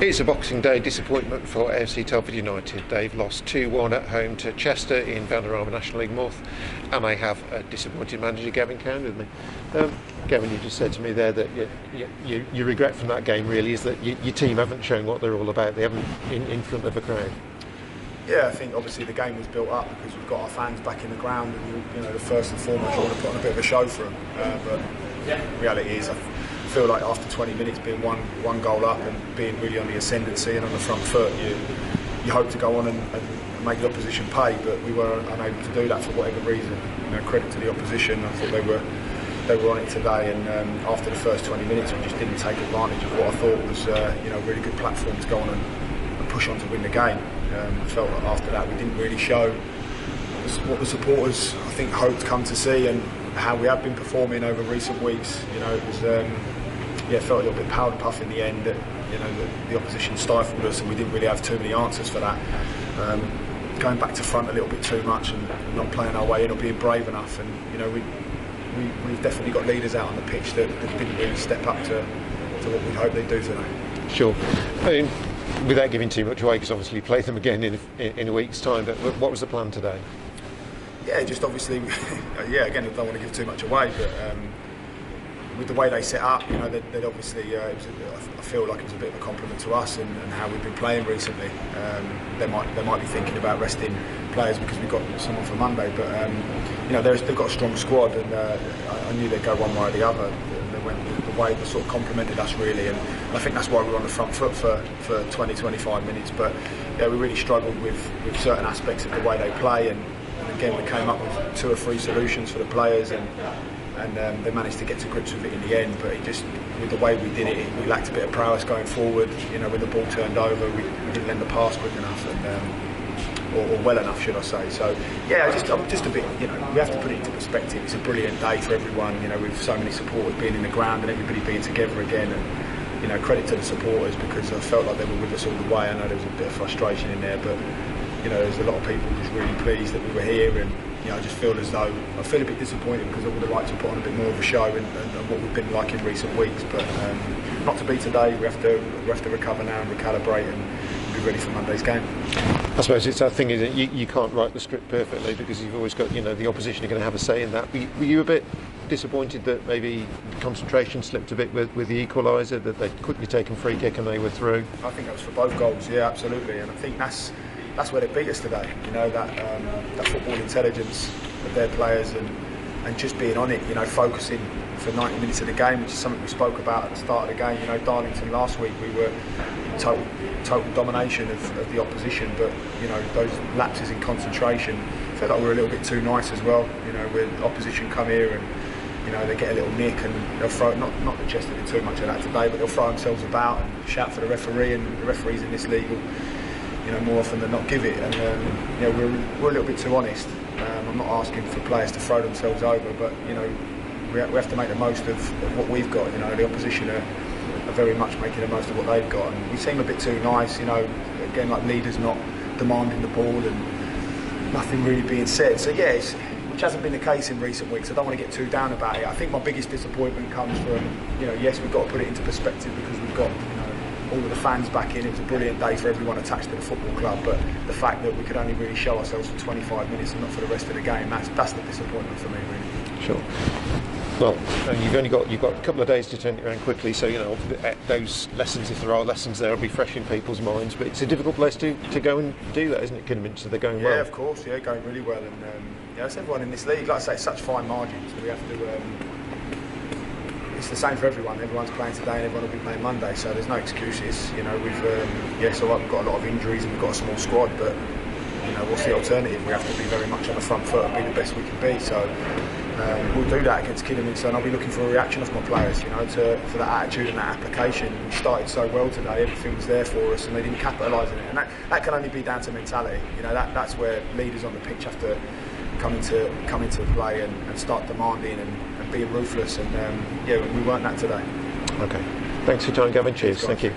It's a Boxing Day disappointment for AFC Telford United. They've lost 2-1 at home to Chester in Vanarama National League North, and I have a disappointed manager, Gavin Cowan, with me. Gavin, you just said to me there that your regret from that game really is that your team haven't shown what they're all about. They haven't in front of a crowd. Yeah, I think obviously the game was built up because we've got our fans back in the ground, and you know, the first and foremost, you want to put on a bit of a show for them. But the reality is, I feel like after 20 minutes being one goal up and being really on the ascendancy and on the front foot, you hope to go on and make the opposition pay, but we were unable to do that for whatever reason. You know, credit to the opposition. I thought they were on it today, and after the first 20 minutes, we just didn't take advantage of what I thought was a really good platform to go on and push on to win the game. I felt like after that we didn't really show what the supporters I think hoped come to see, and how we have been performing over recent weeks. You know, it was felt a little bit powder puff in the end. That the opposition stifled us, and we didn't really have too many answers for that. Going back to front a little bit too much and not playing our way in or being brave enough, and we've definitely got leaders out on the pitch that didn't really step up to what we hoped they'd do today. Sure. I mean, without giving too much away, because obviously you play them again in a week's time, but what was the plan today? Yeah, just obviously, again, I don't want to give too much away, but with the way they set up, they'd obviously, I feel like it was a bit of a compliment to us and how we've been playing recently. They might be thinking about resting players because we've got someone for Monday, but they've got a strong squad, and I knew they'd go one way or the other. They went the way they sort of complemented us really, and I think that's why we were on the front foot for 20-25 minutes. But yeah, we really struggled with certain aspects of the way they play, and again we came up with 2 or 3 solutions for the players, and they managed to get to grips with it in the end. But with the way we did it, we lacked a bit of prowess going forward. When the ball turned over, we didn't lend the pass quick enough, or well enough, should I say. So yeah, I'm just a bit, we have to put it into perspective. It's a brilliant day for everyone, with so many supporters being in the ground and everybody being together again, and credit to the supporters, because I felt like they were with us all the way. I know there was a bit of frustration in there, but there's a lot of people just really pleased that we were here, and I just feel as though I feel a bit disappointed because I would have liked to put on a bit more of a show and what we've been like in recent weeks, but not to be today. We have to recover now and recalibrate and be ready for Monday's game. I suppose it's that thing, is that you can't write the script perfectly, because you've always got the opposition are going to have a say in that. Were you a bit disappointed that maybe concentration slipped a bit with the equaliser, that they'd quickly taken free kick and they were through? I think that was for both goals, yeah, absolutely, and I think that's where they beat us today. That football intelligence of their players and just being on it, focusing for 90 minutes of the game, which is something we spoke about at the start of the game. Darlington last week, we were total domination of the opposition, but those lapses in concentration, I felt like we were a little bit too nice as well. When opposition come here and they get a little nick, and they'll throw, not that Chester did too much of that today, but they'll throw themselves about and shout for the referee, and the referees in this league will more often than not give it, and we're a little bit too honest. I'm not asking for players to throw themselves over, but we have to make the most of what we've got. The opposition are very much making the most of what they've got, and we seem a bit too nice. Again, like leaders not demanding the ball and nothing really being said. So yeah, which hasn't been the case in recent weeks. I don't want to get too down about it. I think my biggest disappointment comes from yes, we've got to put it into perspective because we've got all of the fans back in. It was a brilliant day for everyone attached to the football club, but the fact that we could only really show ourselves for 25 minutes and not for the rest of the game, that's the disappointment for me, really. Sure. Well, you've got a couple of days to turn it around quickly, so those lessons, if there are lessons there, will be fresh in people's minds. But it's a difficult place to go and do that, isn't it, Kidderminster? They're going well. Yeah, of course. Yeah, going really well, and it's everyone in this league. Like I say, it's such fine margins. We have to. It's the same for everyone. Everyone's playing today and everyone will be playing Monday, so there's no excuses. We've got a lot of injuries and we've got a small squad, but what's the alternative? We have to be very much on the front foot and be the best we can be. So we'll do that against Kidderminster, and I'll be looking for a reaction off my players. For that attitude and that application. We started so well today, everything was there for us, and they didn't capitalise on it. And that can only be down to mentality. That's where leaders on the pitch have to come into play and start demanding and being ruthless, and we weren't that today. Okay, thanks for your time, Gavin. Cheers. Thank you.